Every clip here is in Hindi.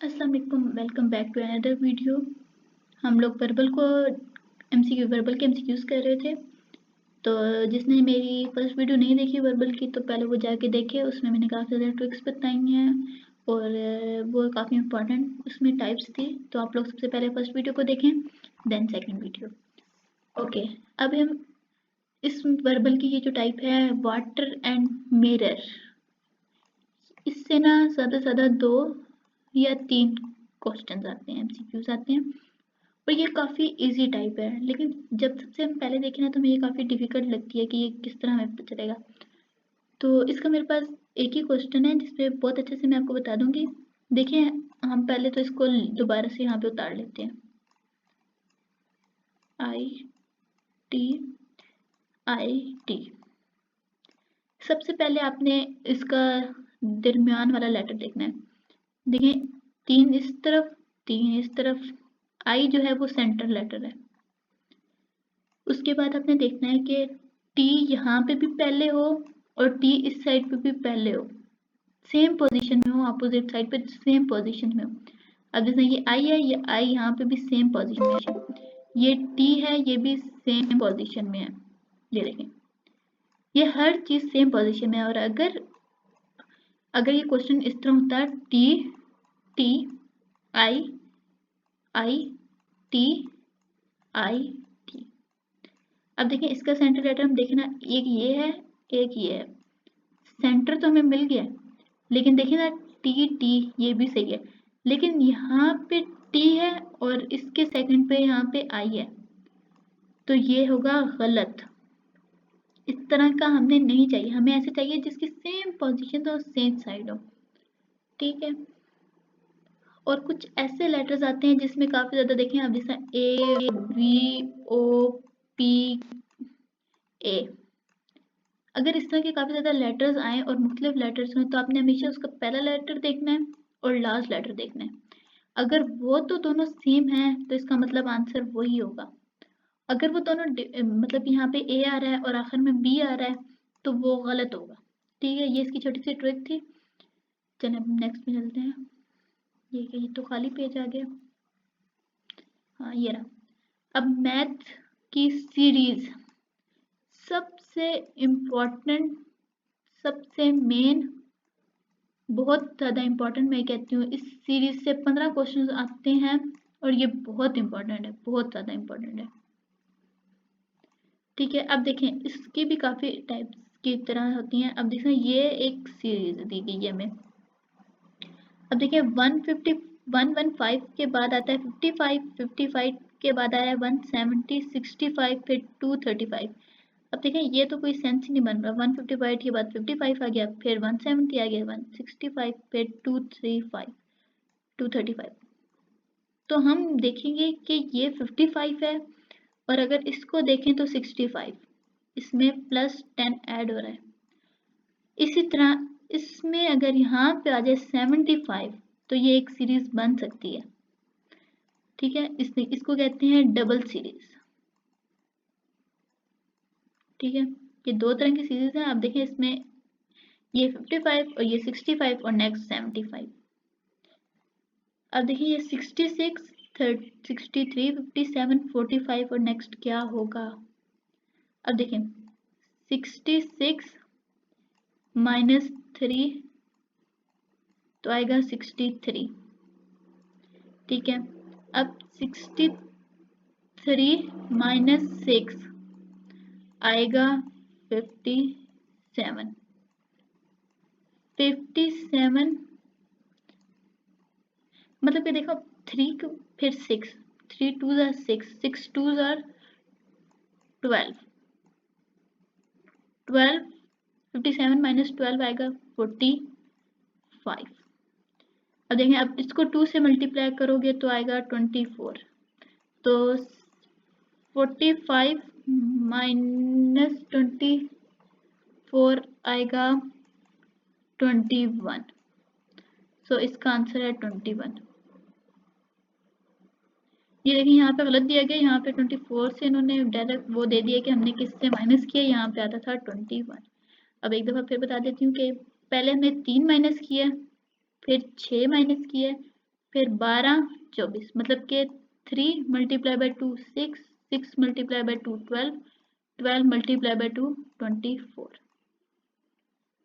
अस्सलाम वालेकुम, welcome back to another video. हम लोग वर्बल को वर्बल के एमसीक्यूज़ कर रहे थे। तो जिसने मेरी फर्स्ट वीडियो नहीं देखी वर्बल की, तो पहले वो जाके देखे। उसमें मैंने काफ़ी ज़्यादा ट्रिक्स बताई हैं और वो काफ़ी इंपॉर्टेंट उसमें टाइप्स थी। तो आप लोग सबसे पहले फर्स्ट वीडियो को देखें, देन सेकेंड वीडियो। ओके, अब हम इस वर्बल की ये जो टाइप है वाटर एंड मिरर, इससे ना ज़्यादा से ज़्यादा 2 या 3 क्वेश्चंस आते हैं, एमसीक्यूज़ आते हैं। और ये काफ़ी इजी टाइप है, लेकिन जब सबसे हम पहले देखें ना तो मुझे काफ़ी डिफ़िकल्ट लगती है कि ये किस तरह हमें पता चलेगा। तो इसका मेरे पास एक ही क्वेश्चन है जिस पे बहुत अच्छे से मैं आपको बता दूंगी। देखिए, हम पहले तो इसको दोबारा से यहाँ पे उतार लेते हैं। IT सबसे पहले आपने इसका दरमियान वाला लेटर देखना है। देखिए, 3 इस तरफ, 3 इस तरफ। आई जो है वो सेंटर लेटर है। उसके बाद आपने देखना है कि टी यहाँ पे भी पहले हो और टी इस साइड पे भी पहले हो, सेम पोजीशन में हो, अपोजिट साइड पे सेम पोजीशन में हो। अब जैसे ये आई है, ये आई यहाँ पे भी सेम पोजीशन में है, ये टी है, ये भी सेम पोजीशन में है। ये देखें, ये हर चीज सेम पोजीशन में है। और अगर अगर ये क्वेश्चन इस तरह होता है T T I I T I T, अब देखिए इसका सेंटर लेटर हम देखें ना, एक ये है, एक ये है। सेंटर तो हमें मिल गया, लेकिन देखिए ना टी टी ये भी सही है, लेकिन यहाँ पे टी है और इसके सेकंड पे यहाँ पे आई है, तो ये होगा गलत। इस तरह का हमें नहीं चाहिए, हमें ऐसे चाहिए जिसकी सेम पोजीशन हो, सेम साइड हो। ठीक है। और कुछ ऐसे लेटर्स आते हैं जिसमें काफी ज्यादा देखें आप, जैसे A B O P A. अगर इस तरह के काफी ज्यादा लेटर्स आए और मुख्तलिफ लेटर्स हों, तो आपने हमेशा उसका पहला लेटर देखना है और लास्ट लेटर देखना है। अगर वो तो दोनों सेम हैं तो इसका मतलब आंसर वही होगा। अगर वो दोनों मतलब यहाँ पे ए आ रहा है और आखिर में बी आ रहा है, तो वो गलत होगा। ठीक है, ये इसकी छोटी सी ट्रिक थी। चलिए अब नेक्स्ट में चलते हैं। ये तो खाली पेज आ गया। हाँ, ये रहा। अब मैथ की सीरीज, सबसे इम्पोर्टेंट, सबसे मेन, बहुत ज़्यादा इम्पोर्टेंट मैं कहती हूँ। इस सीरीज से 15 क्वेश्चंस आते हैं और ये बहुत इम्पोर्टेंट है, बहुत ज़्यादा इम्पोर्टेंट है। ठीक है, अब देखें इसकी भी काफ़ी टाइप्स की तरह होती हैं। अब देखें ये एक सीरीज दी गई है हमें। अब देखिए 115 के बाद आता है 55 के बाद आया है 170, 65, फिर 235। अब देखें ये तो कोई सेंस ही नहीं बन रहा। 155 के बाद 55 आ गया, फिर 170 आ गया, 165, फिर 235। तो हम देखेंगे कि ये 55 है और अगर इसको देखें तो 65, इसमें +10 ऐड हो रहा है। इसी तरह इसमें अगर यहाँ पे आ जाए 75, तो ये एक सीरीज बन सकती है। ठीक है, इसको कहते हैं डबल सीरीज। ठीक है, ये 2 तरह की सीरीज हैं। आप देखें इसमें ये 55 और ये 65 और नेक्स्ट 75। अब देखिए ये 66, 63, 57, 45 और नेक्स्ट क्या होगा। अब देखें 66 -3 तो आएगा 63। ठीक है, अब 63 - 6 आएगा 57। 57 मतलब कि देखो 3 फिर 6, 3 2 are 6, 6 2 are 12, 12, 57 - 12 आएगा 45। अब देखें, अब इसको 2 से मल्टीप्लाई करोगे तो आएगा 24। तो 45 - 24 आएगा 21। सो इसका आंसर है 21। ये देखिए यहाँ पे गलत दिया गया, यहाँ पे 24 से इन्होंने डायरेक्ट वो दे दिया कि हमने किससे माइनस किया, यहाँ पे आता था 21। अब एक दफ़ा फिर बता देती हूँ कि पहले हमने 3 माइनस किया, फिर 6 माइनस किया, फिर 12 24, मतलब कि 3 multiply by 2 6, 6 multiply by 2 12, 12 multiply by 2 24।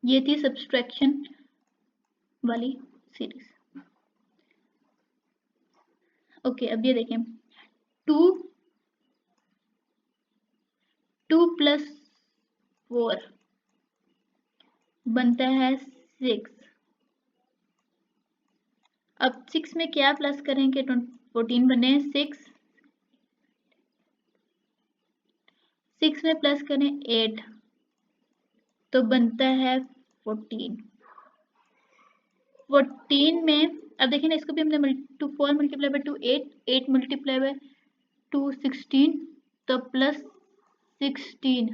ये थी सब्सट्रैक्शन वाली सीरीज। ओके, अब ये देखें, 2 प्लस 4 बनता है 6। अब 6 में क्या प्लस करेंगे? 14 बने 6 में प्लस करें 8 तो बनता है 14। 14 में अब देखिए ना, इसको भी हमने 4 मल्टीप्लाई बाय 2 8, 8 मल्टीप्लाई बाय 2 16, तो प्लस 16,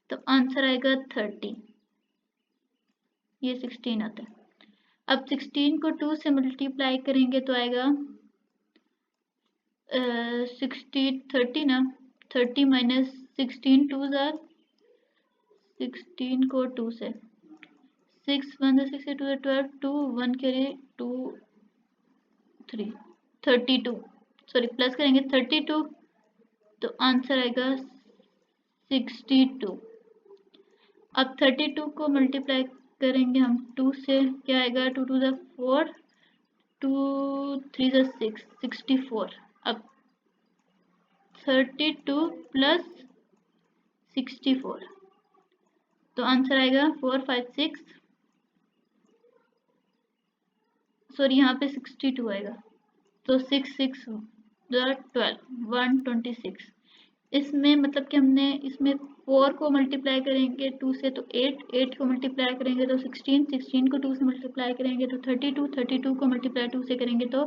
तो आंसर आएगा 30। ये 16 आता है। अब 16 को 2 से मल्टीप्लाई करेंगे तो आएगा 30 ना, 30 माइनस 16 2 जार 16 को 2 से 6 1 6 2 12 2 1 के लिए 2 3 32, सॉरी प्लस करेंगे 32 तो आंसर आएगा 62। अब 32 को मल्टीप्लाई करेंगे हम 2 से, क्या आएगा? 2 2 4, 2 3 6 64। अब 32 प्लस 64 तो आंसर आएगा 4 5 6, सॉरी यहाँ पे 62 आएगा, तो 6 6 12 126। इसमें मतलब कि हमने इसमें 4 को मल्टीप्लाई करेंगे 2 से तो 8, 8 को मल्टीप्लाई करेंगे तो 16, 16 को 2 से मल्टीप्लाई करेंगे तो 32, 32 को मल्टीप्लाई 2 से करेंगे तो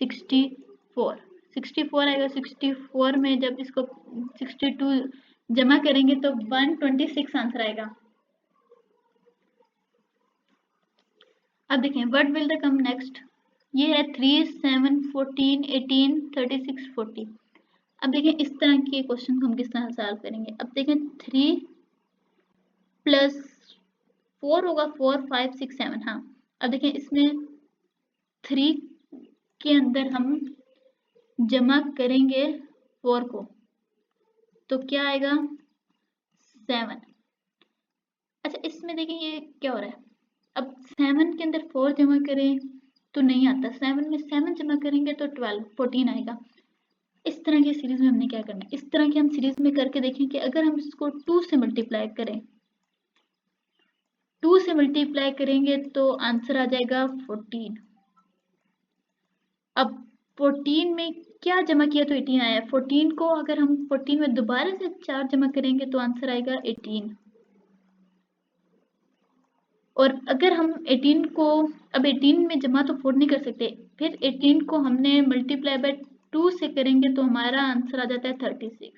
64, 64 आएगा। 64 में जब इसको 62 जमा करेंगे तो 126 आंसर आएगा। अब देखें, what will the come next. ये है 3 7 14 18 36 40। अब देखें इस तरह के क्वेश्चन को हम किस तरह सॉल्व करेंगे। अब देखें 3 प्लस 4 होगा 4 5 6 7। हाँ, अब देखें इसमें 3 के अंदर हम जमा करेंगे 4 को तो क्या आएगा 7। अच्छा, इसमें देखें ये क्या हो रहा है। अब 7 के अंदर 4 जमा करें तो नहीं आता, 7 में 7 जमा करेंगे तो 12 14 आएगा। इस तरह की सीरीज में हमने क्या करना है, इस तरह की हम सीरीज में करके देखें कि अगर हम इसको 2 से मल्टीप्लाई करें, 2 से मल्टीप्लाई करेंगे तो आंसर आ जाएगा 14। अब 14 में क्या जमा किया तो 18 आया। 14 को अगर हम 14 में दोबारा से 4 जमा करेंगे तो आंसर आएगा 18। और अगर हम 18 को, अब 18 में जमा तो 4 नहीं कर सकते, फिर 18 को हमने मल्टीप्लाई बाय 2 से करेंगे तो हमारा आंसर आ जाता है 36।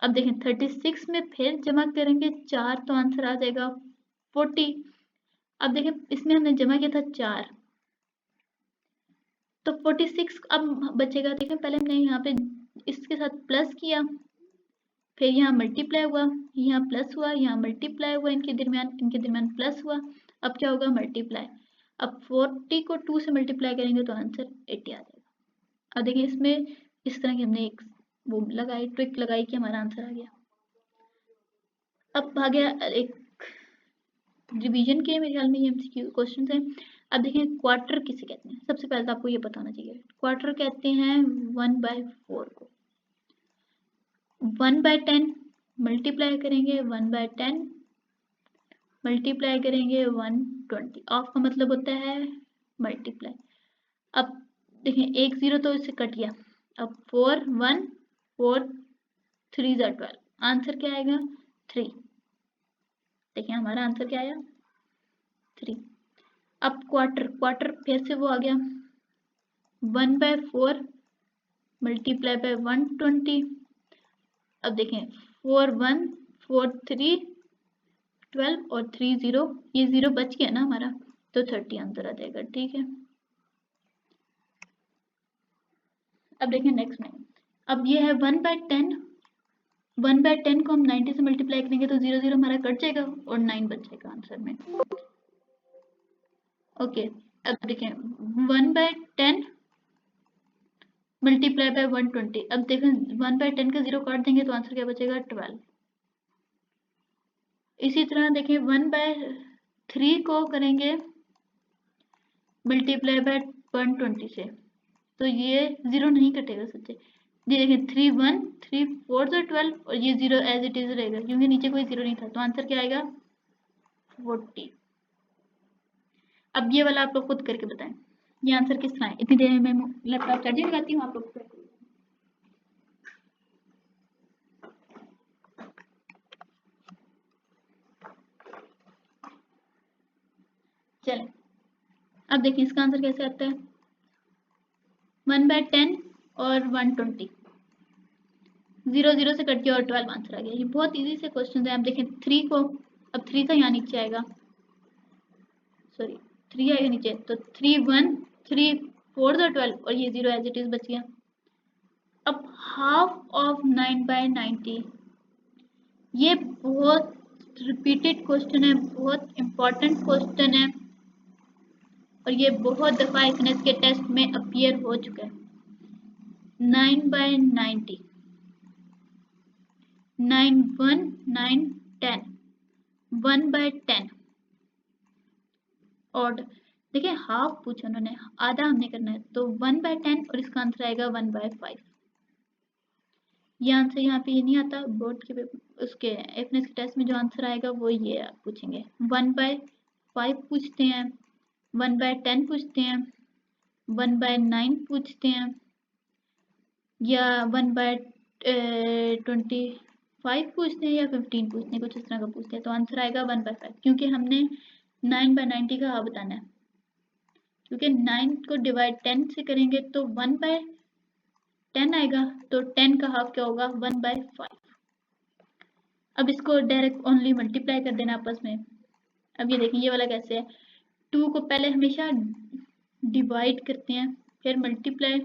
अब देखें 36 में फिर जमा करेंगे 4 तो आंसर आ जाएगा 40। अब देखें इसमें हमने जमा किया था 4 तो 46 अब बचेगा। देखें पहले हमने यहाँ पे इसके साथ प्लस किया, फिर यहाँ मल्टीप्लाई हुआ, यहाँ प्लस हुआ, यहाँ मल्टीप्लाई हुआ, इनके दरमियान प्लस हुआ, अब क्या होगा मल्टीप्लाई। अब 40 को 2 से मल्टीप्लाई करेंगे तो आंसर 80 आ जाएगा। अब देखिए इसमें इस तरह की हमने एक वो लगाई, ट्रिक लगाई कि हमारा आंसर आ गया। अब आ गया एक रिवीजन के, मेरे ख्याल में ये एमसीक्यू क्वेश्चन है। अब देखें क्वार्टर किसे कहते हैं। सबसे पहले तो आपको ये बताना चाहिए, क्वार्टर कहते हैं 1/4 को। 1/10 मल्टीप्लाई करेंगे 1/10 मल्टीप्लाई करेंगे 120। ऑफ का मतलब होता है मल्टीप्लाई। अब देखें एक 0 तो इससे कट गया। अब 4 1 4 3 12, आंसर क्या आएगा 3। देखिए हमारा आंसर क्या आया 3। अब क्वार्टर, क्वार्टर फिर से वो आ गया 1/4 मल्टीप्लाई बाय 120। अब देखें 4 1 4 3 12 और 3 0, ये 0 बच गया ना हमारा, तो 30 आंसर आ जाएगा। ठीक है, अब देखें नेक्स्ट में। अब ये है 1/10, 1/10 को हम 90 से मल्टीप्लाई करेंगे तो 0 0 हमारा कट जाएगा और 9 बच जाएगा आंसर में। ओके, अब देखें 1/10 मल्टीप्लाई बाय 120। अब देखें 1/10 का 0 काट देंगे तो आंसर क्या बचेगा 12। इसी तरह देखें 1/3 को करेंगे मल्टीप्लाई बाय 120 से, तो ये 0 नहीं कटेगा सच्चे। ये देखें 3 1 3 4 तो 12 और ये 0 एज इट इज रहेगा क्योंकि नीचे कोई 0 नहीं था, तो आंसर क्या आएगा 40। अब ये वाला आप लोग खुद करके बताएं ये आंसर किस तरह है। इतनी देर में मैं लैपटॉप चार्जिंग लगाती हूँ, आप लोग चलें। अब देखिए इसका आंसर कैसे आता है 1/10 और 120, 0 0 से कट गया और 12 आंसर आ गया। ये बहुत इजी से क्वेश्चन है। आप देखें 3 को, अब 3 का यहाँ नीचे आएगा, सॉरी 3 आएगा नीचे, तो 3 1 3 4 तो 12 और ये 0 एज इट इज बच गया। अब हाफ ऑफ 9/90, ये बहुत रिपीटेड क्वेश्चन है, बहुत इंपॉर्टेंट क्वेश्चन है और ये बहुत दफा एफएनएस के टेस्ट में अपीयर हो चुका है। 9/90, 9 1 9 10, 1/10 और देखिए हाफ पूछा उन्होंने, आधा हमने करना है, तो 1/10 और इसका आंसर आएगा 1/5। ये आंसर यहाँ पे ये नहीं आता, बोर्ड के उसके एफएनएस के टेस्ट में जो आंसर आएगा वो ये आप पूछेंगे। 1/5 पूछते हैं, 1/10 पूछते हैं, 1/9 पूछते हैं, या 1/25 पूछते हैं, या 15 पूछते हैं, कुछ इस तरह का पूछते हैं, तो आंसर आएगा 1/5 क्योंकि हमने 9/90 का हाफ बताना है। क्योंकि 9 को डिवाइड 10 से करेंगे तो 1/10 आएगा, तो 10 का हाफ क्या होगा 1/5। अब इसको डायरेक्ट ओनली मल्टीप्लाई कर देना आपस में। अब ये देखिए ये वाला कैसे है, 2 को पहले हमेशा डिवाइड करते हैं फिर मल्टीप्लाई।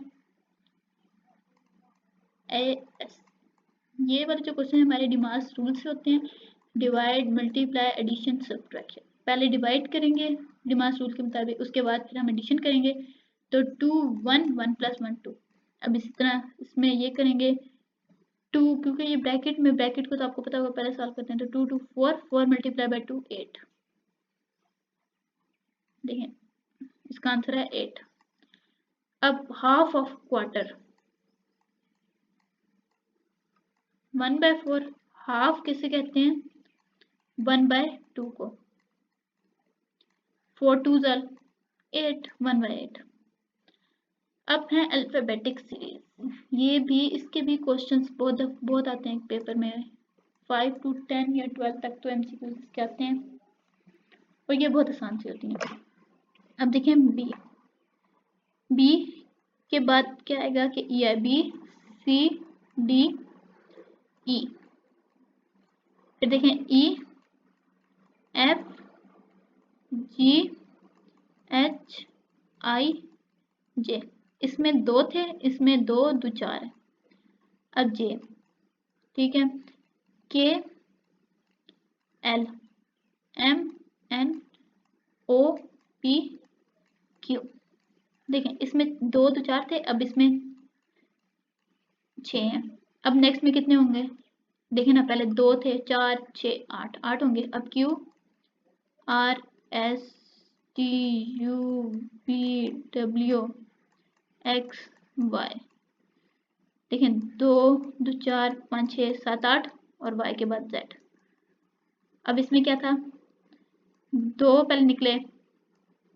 ये वाले जो क्वेश्चन हमारे डिमास रूल से होते हैं, डिवाइड मल्टीप्लाई एडिशन सब्ट्रैक्शन। पहले डिवाइड करेंगे डिमास रूल के मुताबिक, उसके बाद फिर हम एडिशन करेंगे, तो 2 1 1 + 1 2। अब इसी तरह इसमें ये करेंगे 2, क्योंकि ये ब्रैकेट में, ब्रैकेट को तो आपको पता होगा पहले सॉल्व करते हैं, तो 2 2 4 4 × 2 8। देखें इसका आंसर है 8। अब हाफ ऑफ क्वार्टर 1/4, हाफ किसे कहते हैं 1/2 को, 4 2 8, 1/8। अब है अल्फाबेटिक सीरीज, ये भी इसके भी क्वेश्चंस बहुत आते हैं पेपर में, 5 to 10 या 12 तक तो एमसीक्यू के आते हैं और ये बहुत आसान सी होती हैं। अब देखें बी के बाद क्या आएगा कि ई है, बी सी डी ई, फिर देखें E F G H I जे, इसमें 2 थे, इसमें 2 2 4 है। अब जे, ठीक है, K L M N O P Q. देखें इसमें 2 2 4 थे, अब इसमें 6 हैं। अब नेक्स्ट में कितने होंगे, देखें ना, पहले 2 थे, 4 6 8 8 होंगे। अब Q R S T U V W X Y, देखें 2 2 4 5 6 7 8 और वाई के बाद जेड। अब इसमें क्या था, 2 पहले निकले,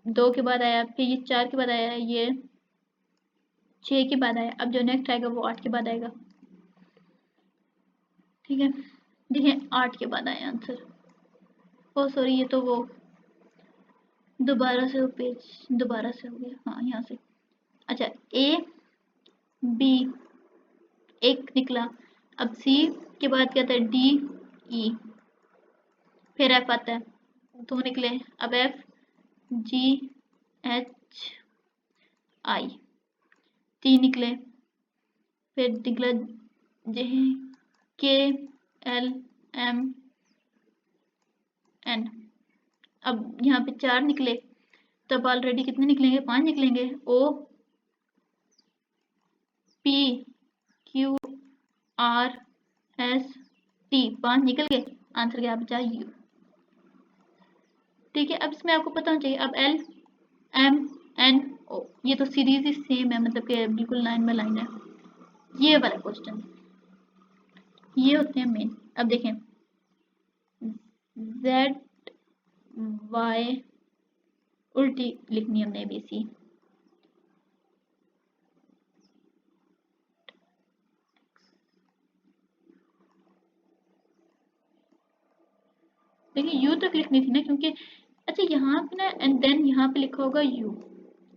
2 के बाद आया, फिर ये 4 के बाद आया, ये 6 के बाद आया, अब जो नेक्स्ट आएगा वो 8 के बाद आएगा, ठीक है। देखिए 8 के बाद आया आंसर, ओ सॉरी ये तो वो दोबारा से, वो पेज दोबारा से हो गया, हाँ यहाँ से, अच्छा ए बी एक निकला, अब सी के बाद क्या था डी ई, फिर एफ आता है, 2 निकले, अब एफ जी एच आई 3 निकले, फिर निकला जे के एल एम एन, अब यहाँ पे 4 निकले, तब ऑलरेडी कितने निकलेंगे, 5 निकलेंगे। O P Q R S T, 5 निकल गए, आंसर क्या बचा, यू। ठीक है, अब इसमें आपको पता होना चाहिए। अब एल एम एन ओ, ये तो सीरीज ही सेम है, मतलब कि बिल्कुल लाइन बाय लाइन है। ये वाला क्वेश्चन, ये होते हैं मेन। अब देखें, जेड वाई उल्टी लिखनी है हमने, ABC। देखिए यू तक लिखनी थी ना, क्योंकि अच्छा यहाँ पे ना एंड देन यहाँ पे लिखा होगा यू,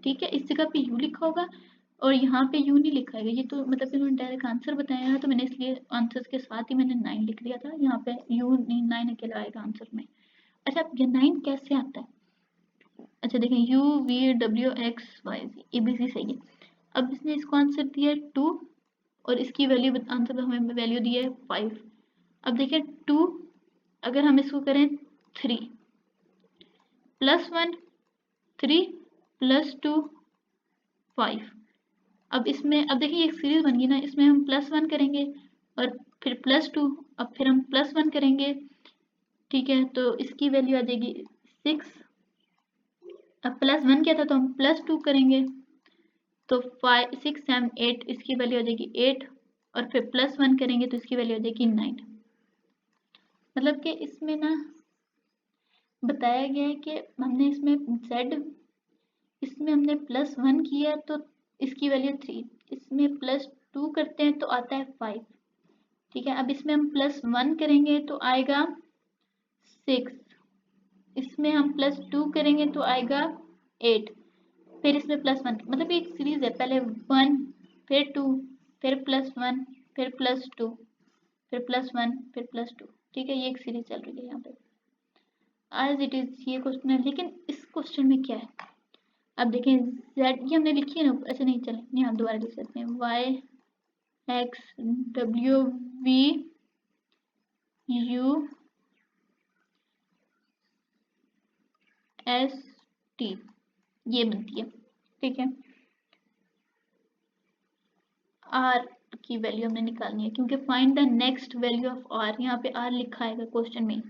ठीक है, इस जगह पे यू लिखा होगा और यहाँ पे यू नहीं लिखा है। ये तो मतलब इन्होंने डायरेक्ट आंसर बताया है, तो मैंने इसलिए आंसर के साथ ही मैंने 9 लिख दिया था। यहाँ पे यू नहीं, 9 अकेला आएगा आंसर में। अच्छा, ये 9 कैसे आता है? अच्छा देखें, U V W X Y Z, ABC सही है। अब इसने इसको आंसर दिया है 2 और इसकी वैल्यू, आंसर हमें वैल्यू दी है 5। अब देखिए 2, अगर हम इसको करें 3 प्लस 1, 3 प्लस 2 5। अब इसमें, अब देखिए एक सीरीज बन गई ना, इसमें हम प्लस 1 करेंगे और फिर प्लस 2, अब फिर हम प्लस 1 करेंगे, ठीक है, तो इसकी वैल्यू आ जाएगी 6। अब प्लस 1 किया था तो हम प्लस 2 करेंगे, तो 5 6 7 8, इसकी वैल्यू आ जाएगी 8 और फिर प्लस 1 करेंगे तो इसकी वैल्यू आ जाएगी 9। मतलब कि इसमें ना बताया गया है कि हमने इसमें z, इसमें हमने प्लस 1 किया तो इसकी वैल्यू 3, इसमें प्लस 2 करते हैं तो आता है 5, ठीक है। अब इसमें हम प्लस 1 करेंगे तो आएगा 6, इसमें हम प्लस 2 करेंगे तो आएगा 8, फिर इसमें प्लस 1, मतलब एक सीरीज है, पहले 1 फिर 2 फिर प्लस 1 फिर प्लस 2 फिर प्लस 1 फिर प्लस 2, ठीक है, ये एक सीरीज चल रही है यहाँ पे एज इट इज ये क्वेश्चन है। लेकिन इस क्वेश्चन में क्या है, अब देखें z ये हमने लिखी है ना, ऐसे नहीं चले, नहीं हम दोबारा लिख सकते हैं, y x w v u s t, ये बनती है, ठीक है। r की वैल्यू हमने निकालनी है, क्योंकि find the next value of r, यहाँ पे r लिखा है क्वेश्चन में।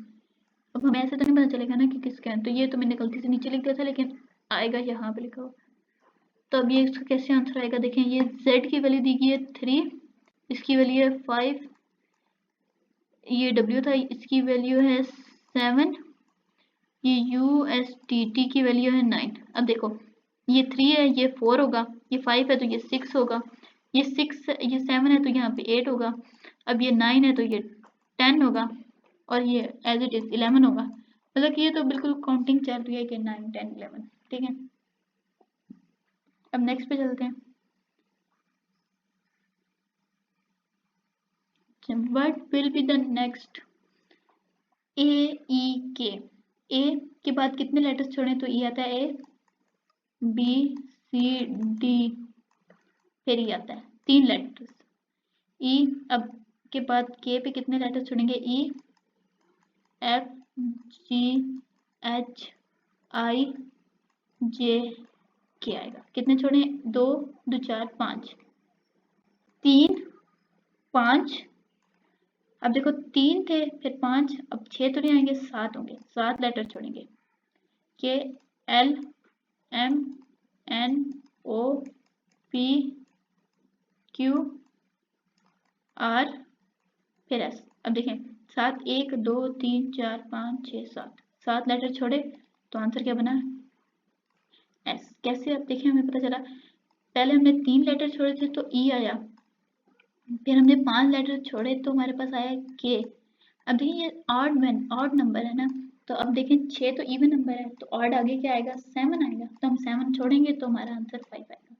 अब हमें ऐसे तो नहीं पता चलेगा ना कि किसका है, तो ये तो मैंने गलती से नीचे लिख दिया था, लेकिन आएगा यहाँ पे लिखा हुआ। तो अब ये इसका कैसे आंसर आएगा, देखें ये z की वैल्यू दी गई है 3, इसकी वैल्यू है 5, ये w था, इसकी वैल्यू है 7, ये u s t t की वैल्यू है 9। अब देखो ये 3 है, ये 4 होगा, ये 5 है तो ये 6 होगा, ये 6 ये 7 है तो यहाँ पे 8 होगा, अब ये 9 है तो ये 10 होगा और ये एज इट इज 11 होगा। मतलब कि ये तो बिल्कुल काउंटिंग चल रही है कि 9 10 11, ठीक है। अब नेक्स्ट पे चलते हैं। What will be the next A E K, A के बाद कितने लेटर्स छोड़ें तो ई आता है, ए बी सी डी, फिर ई आता है 3 लेटर्स, ई अब के बाद के पे कितने लेटर्स छोड़ेंगे, E F G H I जे के आएगा, कितने छोड़े, 2 2 4 5, 3 5, अब देखो 3 थे फिर 5, अब 6 तो नहीं आएंगे, 7 होंगे, 7 लेटर छोड़ेंगे, K L M N O P Q R फिर एस। अब देखें 7 1 2 3 4 5 6 7, 7 लेटर छोड़े तो आंसर क्या बना, एस। कैसे, अब देखें हमें पता चला, पहले हमने 3 लेटर छोड़े थे तो ई आया, फिर हमने 5 लेटर छोड़े तो हमारे पास आया के। अब देखिए ये ऑड नंबर है ना, तो अब देखें 6 तो इवन नंबर है, तो ऑड आगे क्या आएगा, 7 आएगा, तो हम 7 छोड़ेंगे तो हमारा आंसर 5 आएगा।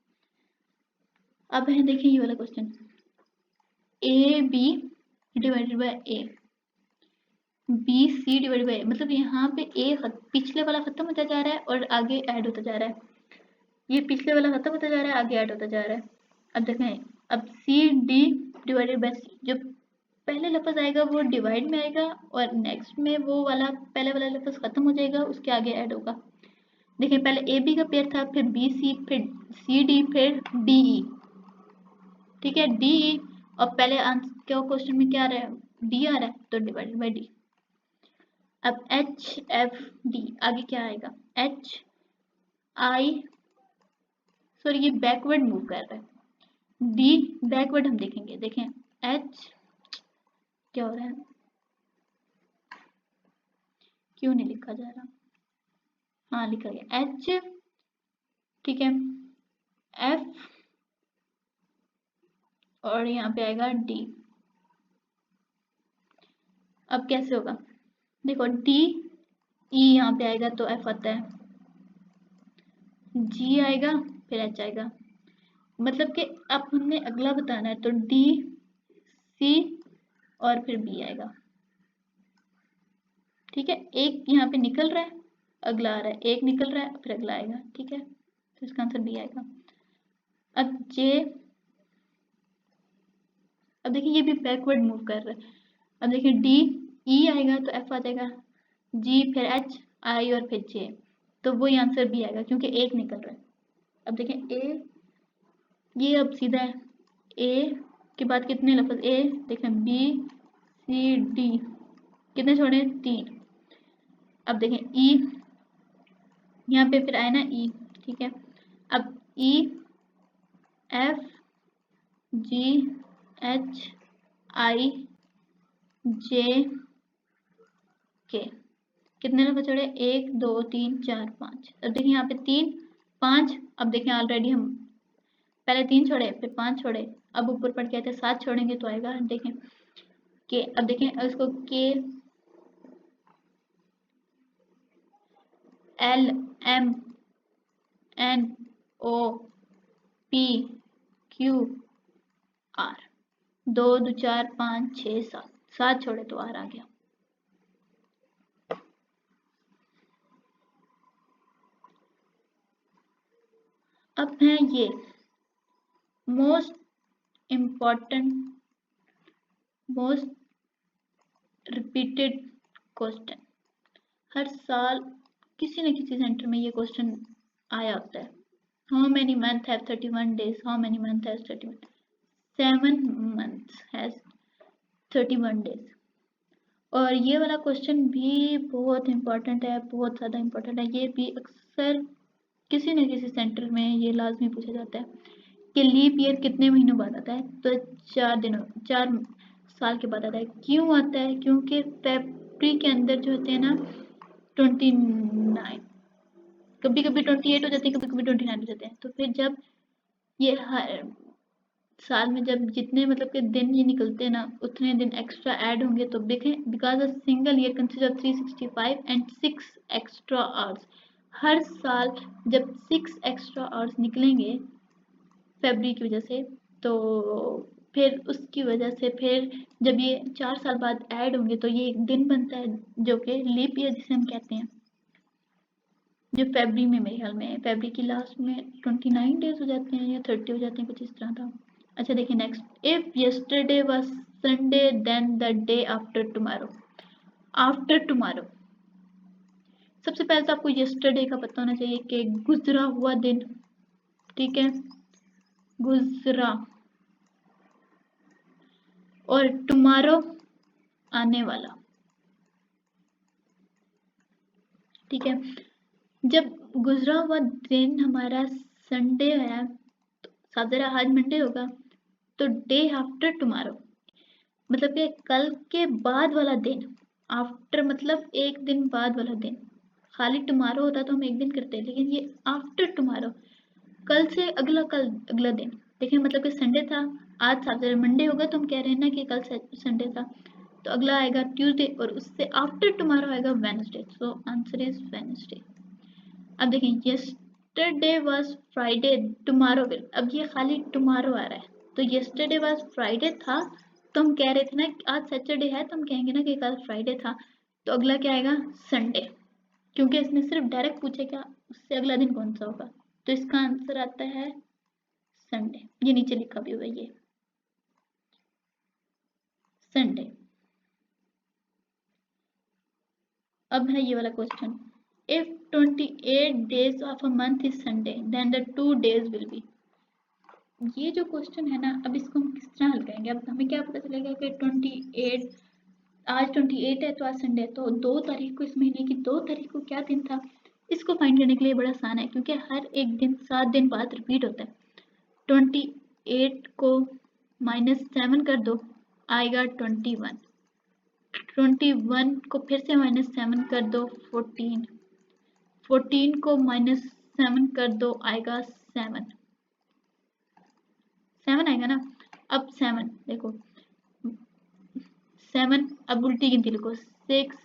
अब है देखिए ये वाला question, A B divided by A, B C divided by A, मतलब यहाँ पे ए पिछले वाला खत्म होता जा रहा है और आगे ऐड होता जा रहा है, ये पिछले वाला खत्म होता जा रहा है, आगे ऐड होता जा रहा है। अब देखें, अब सी डी डिवाइडेड बाय सी, जो पहले लफ्ज आएगा वो डिवाइड में आएगा और नेक्स्ट में वो वाला पहले वाला लफ्ज खत्म हो जाएगा, उसके आगे ऐड होगा। देखिए पहले ए बी का पेयर था, फिर बी सी, फिर सी डी, फिर डी ई। ठीक है, डी ई, और पहले आंसर क्या क्वेश्चन में क्या आ रहा है, डी आ रहा है, तो डिवाइडेड बाई डी। अब एच एफ डी आगे क्या आएगा, एच आई, सॉरी ये बैकवर्ड मूव कर रहा है, डी बैकवर्ड हम देखेंगे। देखें एच क्या हो रहा है, क्यों नहीं लिखा जा रहा, हाँ लिखा गया एच, ठीक है, एफ, और यहाँ पे आएगा डी। अब कैसे होगा, देखो डी ई यहाँ पे आएगा तो एफ आता है, जी आएगा, फिर एच आएगा। मतलब कि अब हमने अगला बताना है, तो डी सी और फिर बी आएगा। ठीक है, एक यहाँ पे निकल रहा है, अगला आ रहा है, एक निकल रहा है, फिर अगला आएगा। ठीक है, तो इसका आंसर बी आएगा। अब जे, अब देखिए ये भी बैकवर्ड मूव कर रहा है। अब देखिए डी ई आएगा तो एफ आ जाएगा, जी फिर एच आई और फिर जे, तो वही आंसर बी आएगा क्योंकि एक निकल रहा है। अब देखें ए, ये अब सीधा है, ए के बाद कितने लफ्ज, ए देखें बी सी डी, कितने छोड़े, 3। अब देखें ई, यहाँ पे फिर आए ना ई। ठीक है, अब E F G H I जे के, कितने लफ्ज छोड़े, 1 2 3 4 5। अब देखिए यहाँ पे 3 5, अब देखें ऑलरेडी हम पहले 3 छोड़े फिर 5 छोड़े, अब ऊपर पढ़ के आते 7 छोड़ेंगे तो आएगा। देखें के, अब देखें इसको K L M N O P Q R, 2 2 4 5 6 7, 7 छोड़े तो आर आ गया। अब है ये most important, most repeated question, हर साल किसी न किसी सेंटर में ये क्वेश्चन आया होता है। How many month have 31 days, how many month has 31, 7 months has 31 days. और ये वाला क्वेश्चन भी बहुत इंपॉर्टेंट है, बहुत ज़्यादा इंपॉर्टेंट है। ये भी अक्सर किसी न किसी सेंटर में ये लाजमी पूछा जाता है कि लीप ईयर कितने महीनों बाद आता है, तो 4 साल के बाद आता है। क्यों आता है, क्योंकि फरवरी के अंदर जो होते हैं ना 29, कभी कभी 28 हो जाते हैं, कभी कभी 29 हो जाते हैं। तो फिर जब ये हर साल में जब जितने मतलब के दिन ये निकलते हैं ना, उतने दिन एक्स्ट्रा ऐड होंगे। तो देखें because a single year consist of 365 and 6 extra hours, हर साल जब 6 एक्स्ट्रा आवर्स निकलेंगे फरवरी की वजह से, तो फिर उसकी वजह से फिर जब ये 4 साल बाद ऐड होंगे तो ये एक दिन बनता है जो कि लीप ईयर जिसे हम कहते हैं, जो फरवरी में, मेरे ख्याल में फरवरी की लास्ट में 29 डेज हो जाते हैं या 30 हो जाते हैं, कुछ इस तरह था। अच्छा देखिए next, if yesterday was Sunday then the day after tomorrow. After tomorrow, सबसे पहले तो आपको यस्टरडे का पता होना चाहिए कि गुजरा हुआ दिन। ठीक है, गुजरा, और टुमारो आने वाला। ठीक है, जब गुजरा हुआ दिन हमारा संडे है, तो साजरा आज मंडे होगा, तो डे आफ्टर टुमारो मतलब कि कल के बाद वाला दिन। आफ्टर मतलब एक दिन बाद वाला दिन, खाली टुमारो होता तो हम एक दिन करते हैं, लेकिन ये आफ्टर टुमारो, कल से अगला, कल अगला दिन। देखिए मतलब कि संडे था, आज सैटरडे मंडे होगा, तो हम कह रहे हैं ना कि कल संडे था, तो अगला आएगा ट्यूसडे, और उससे आफ्टर टुमारो आएगा Wednesday, so answer is Wednesday. अब देखें yesterday was Friday, tomorrow will, अब ये खाली टुमारो आ रहा है, तो यस्टरडे वाज फ्राइडे था, तो हम कह रहे थे ना आज सैटरडे है, तो हम कहेंगे ना कि कल फ्राइडे था, तो अगला क्या आएगा, संडे, क्योंकि इसने सिर्फ डायरेक्ट पूछा क्या उससे अगला दिन कौन सा होगा, तो इसका आंसर आता है संडे। ये नीचे लिखा भी हुआ है, ये संडे। अब है ये वाला question, if 28 days of a month is Sunday, then the 2 days will be. ये जो क्वेश्चन है ना, अब इसको हम किस तरह हल करेंगे? अब हमें क्या पता चलेगा कि 28, आज 28 है तो आज संडे, तो 2 तारीख को, इस महीने की 2 तारीख को क्या दिन था? इसको फाइंड करने के लिए बड़ा आसान है, क्योंकि हर एक दिन 7 दिन बाद रिपीट होता है। 28 को -7 कर दो, आएगा 21। 21 को फिर से -7 कर दो, 14। 14 को -7 कर दो, आएगा 7। 7 आएगा ना। अब 7 देखो, 7 अब उल्टी गिनती लिखो, 6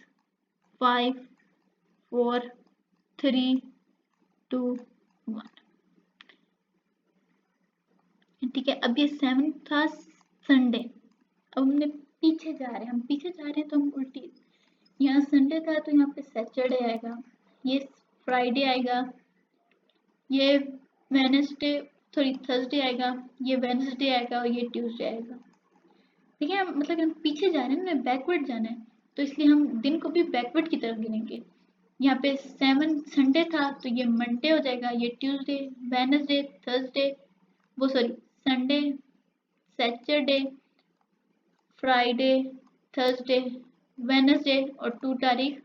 5 4 3 2 1। ठीक है, अब ये 7 था संडे। अब हमने पीछे जा रहे हैं, हम पीछे जा रहे हैं तो हम उल्टी, यहाँ संडे था तो यहाँ पे सैटरडे आएगा, ये फ्राइडे आएगा, ये वेडनेसडे सॉरी थर्सडे आएगा, ये वेडनेसडे आएगा और ये ट्यूसडे आएगा। ठीक है, मतलब हम पीछे जा रहे हैं ना, बैकवर्ड जाना है, तो इसलिए हम दिन को भी बैकवर्ड की तरफ गिनेंगे। यहाँ पे 7 संडे था तो ये मंडे हो जाएगा, ये ट्यूसडे, वेडनेसडे, थर्सडे, वो sorry Sunday, Saturday, Friday, Thursday, Wednesday और 2 तारीख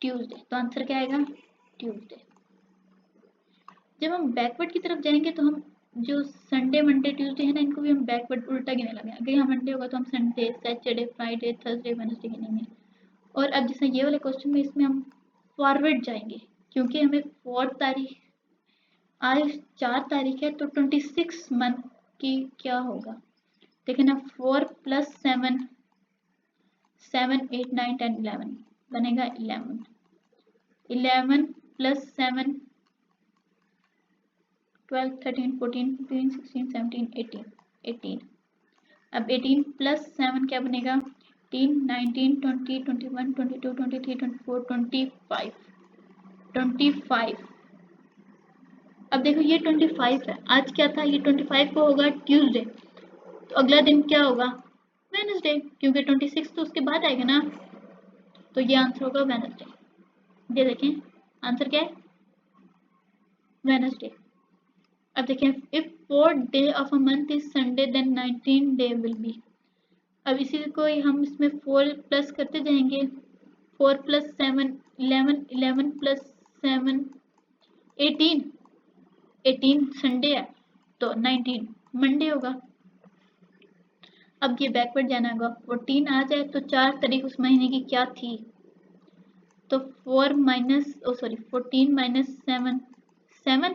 ट्यूसडे। तो आंसर क्या आएगा? ट्यूसडे। जब हम बैकवर्ड की तरफ जाएंगे तो हम जो संडे मंडे ट्यूसडे है ना, इनको भी हम बैकवर्ड उल्टा गिने लगे। अगर यहाँ मंडे होगा तो हम Sunday, Saturday, Friday, Thursday, Wednesday गिनेंगे। और अब जैसे ये वाले क्वेश्चन में, इसमें हम फॉरवर्ड जाएंगे, क्योंकि हमें 4 तारीख, आज 4 तारीख है, तो 26 मंथ की क्या होगा? देखिए ना, 4 + 7, 7 8 9 10 11 बनेगा 11। 11 + 7 12 13 14 15 16 17 18 18। अब 18 + 7 क्या बनेगा? 18 19 20 21 22 23 24 25 25। अब देखो ये 25 है, आज क्या था? ये 25 को होगा ट्यूसडे, तो अगला दिन क्या होगा? वेडनेसडे, क्योंकि 26 तो उसके बाद आएगा ना, तो ये आंसर होगा वेडनेसडे। ये देखें आंसर क्या है? वेडनेसडे। अब देखें, if 4th day of a month is Sunday then 19 day will be. अब इसी को हम इसमें 4 प्लस करते जाएंगे, 4 + 7 11, 11 + 7 18, 18 संडे है तो 19 मंडे होगा। अब ये बैकवर्ड जाना होगा, 14 आ जाए तो 4 तारीख उस महीने की क्या थी? तो 14 - 7 7।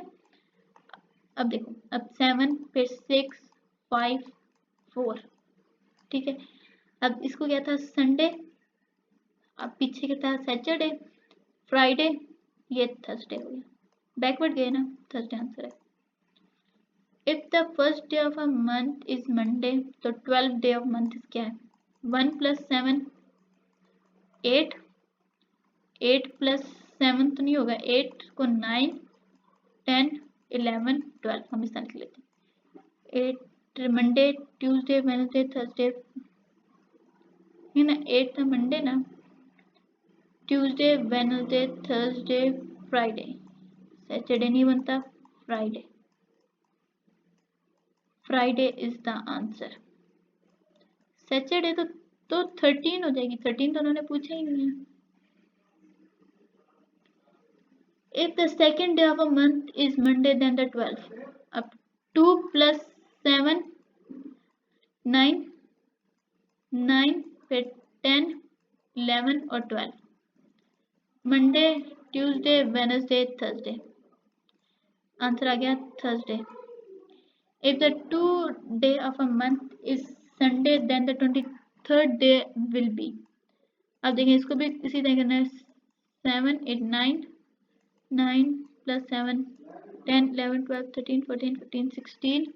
अब देखो, अब 7 फिर 6 5 4। ठीक है, अब इसको क्या था? संडे, अब पीछे क्या था? सैटरडे, फ्राइडे, ये थर्सडे हो गया। बैकवर्ड गए ना, थर्सडे आंसर है। If the first day of a month is Monday, तो 12th डे ऑफ मंथ क्या है? 1 + 7 8, 8 + 7 तो नहीं होगा, 8 को 9 10 11 12 हम इस तरह लिख लेते हैं। 8 मंडे, ट्यूसडे, वेडनेसडे, थर्सडे है ना, 8 था मंडे ना, Tuesday, Wednesday, Thursday, Friday, Saturday नहीं बनता, Friday. Friday is the answer. Saturday तो 13 हो जाएगी, 13 तो उन्होंने पूछा ही नहीं है। If the second day of a month is Monday then the 12th। अब 2 + 7 9, 9 फिर 10 11 और 12, Monday, Tuesday, Wednesday, Thursday. Answer आ गया Thursday. If the 2 day of a month is Sunday, then the 23rd day will be। अब देखिए इसको भी इसी तरह करना है, 7 8 9, 9 + 7 10 11 12 13 14 15 16,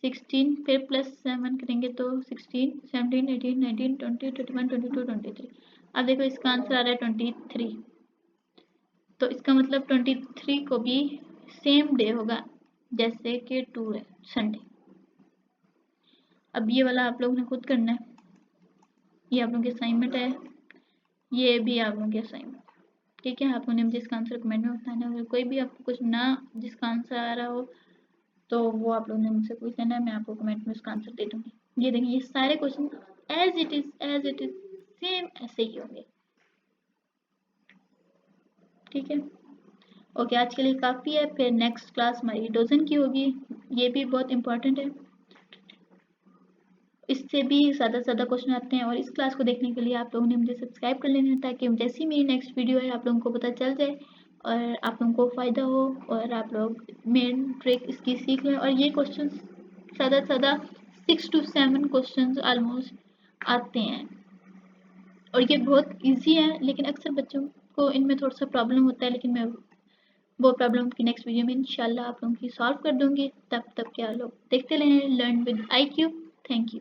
16 फिर +7 करेंगे तो 16 17 18 19 20 21 22 23। अब देखो इसका आंसर आ रहा है 23, तो इसका मतलब 23 को भी सेम डे होगा जैसे कि 2 है, संडे। अब ये वाला आप लोगों ने खुद करना है, ये आप लोगों की असाइनमेंट है, ये भी आप लोगों की असाइनमेंट। ठीक है, आप लोगों ने मुझे इसका आंसर कमेंट में बताना है। अगर कोई भी आपको कुछ ना जिसका आंसर आ रहा हो तो वो आप लोगों ने मुझसे पूछ लेना है, मैं आपको कमेंट में उसका आंसर दे दूंगी। ये देखिए, ये सारे question as it is same ऐसे ही होंगे। ठीक है, ओके, आज के लिए काफ़ी है। फिर नेक्स्ट क्लास हमारी डोजन की होगी, ये भी बहुत इंपॉर्टेंट है। इससे भी ज़्यादा से ज़्यादा क्वेश्चन आते हैं। और इस क्लास को देखने के लिए आप लोगों ने मुझे सब्सक्राइब कर लेना है, ताकि जैसी मेरी नेक्स्ट वीडियो है आप लोगों को पता चल जाए और आप लोगों को फ़ायदा हो और आप लोग मेन ट्रिक इसकी सीख लें। और ये क्वेश्चन ज़्यादा से ज़्यादा 6 to 7 क्वेश्चन ऑलमोस्ट आते हैं और ये बहुत ईजी है, लेकिन अक्सर बच्चों को इनमें थोड़ा सा प्रॉब्लम होता है। लेकिन मैं वो प्रॉब्लम की नेक्स्ट वीडियो में इंशाल्लाह आप लोगों की सॉल्व कर दूंगी। तब तक क्या लोग देखते रहें learn with IQ। Thank you.